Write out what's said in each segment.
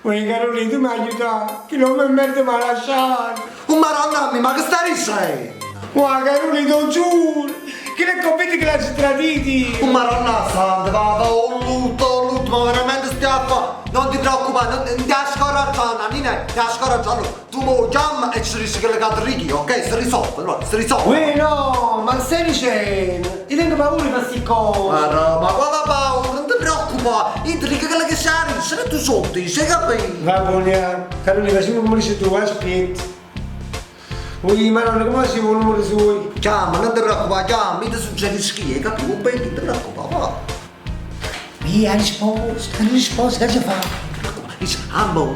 Uè Carolina, tu mi aiuti, che non mi merda mi lasciare. Oh maronna, ma che stai dicendo? Uè Carolina, ti giuro, che ne convinti che la ci traditi. Oh maronna santa, va, lutto, ma veramente stiamo a fare. Non ti preoccupare, non ti scoraggiare, Nina, ti scoraggiare. Tu mi chiami e ci dici che le caterighi, ok? Si risolve, no? Si risolve. Uè no, ma che stai dicendo? Io tengo paura di queste cose. Ma guarda paura, non ti preoccupare. Io ti dico che le sai, se tu sotto, sei capito? Va buona, Carolina, facciamo come dici tu, aspetta. Ui, ma non come si vuole il numero suo? Chiama, non ti preoccupare, chiama, mi ti suggerisci chi è, capito? Beh, non ti preoccupare, va. Via, risposta, che ci fa? Dice, amo.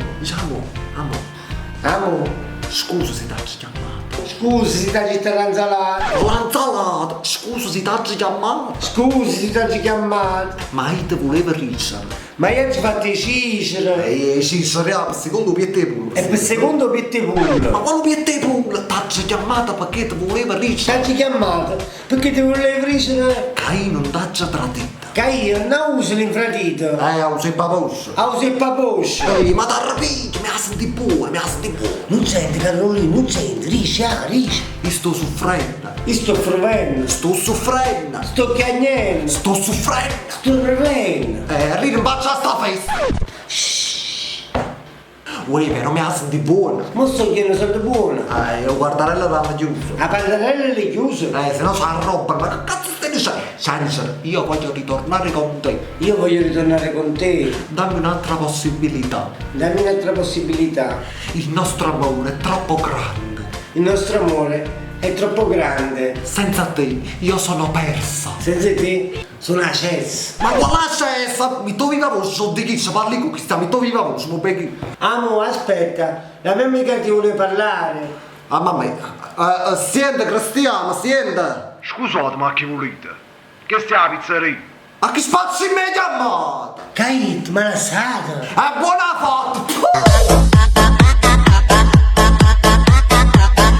Amo, Scusa se ti ci chiamato. scusi se ti ha gittato l'insalata. L'insalata, scusa se ti ci chiamato. Scusi se ti ha chiamato. Ma io ti volevo ricciare. Ma io ci faccio Cicero. Sì, sarà per secondo obiettivo pure. E per secondo obiettivo Ma pure. quale obiettivo pure? Ti ci chiamato perché ti volevo ricciare. Ti ha chiamato perché ti volevo ricevere. Che io non ti ci tradito. Che io non uso l'infradito. Uso il paposo. Uso il paposcio. Ma ti arrabbiati, mi ha sentito buono. Non senti Carolina, non senti, riesci. Io sto soffrendo. Io sto fruvendo. Sto soffrendo. Sto cagnendo. Sto soffrendo. Sto prevendo. Ridi un bacio a sta festa. Uè, però mi ha sentito buono. Ma sto chiedendo soldi buono. Lo guardarello l'hanno chiuso. La pandarella è chiusa. Se no c'ha roba, ma che cazzo stai dicendo? Sanser, io voglio ritornare con te. Io voglio ritornare con te. Dammi un'altra possibilità. Dammi un'altra possibilità. Il nostro amore è troppo grande. Il nostro amore è troppo grande. Senza te io sono persa. Senza te sono a cessa. Ma quale scesa? Mi to viva voce, non di chi ci parli con questa, mi to viva voce, non beghi. Amo, aspetta, la mia amica ti vuole parlare. Ah mamma, sente Cristiano, sente. Scusate, ma chi volete? Che stia la pizzeria? A che spazio mi hai chiamato? Kate, ma la sata. Buona fatta!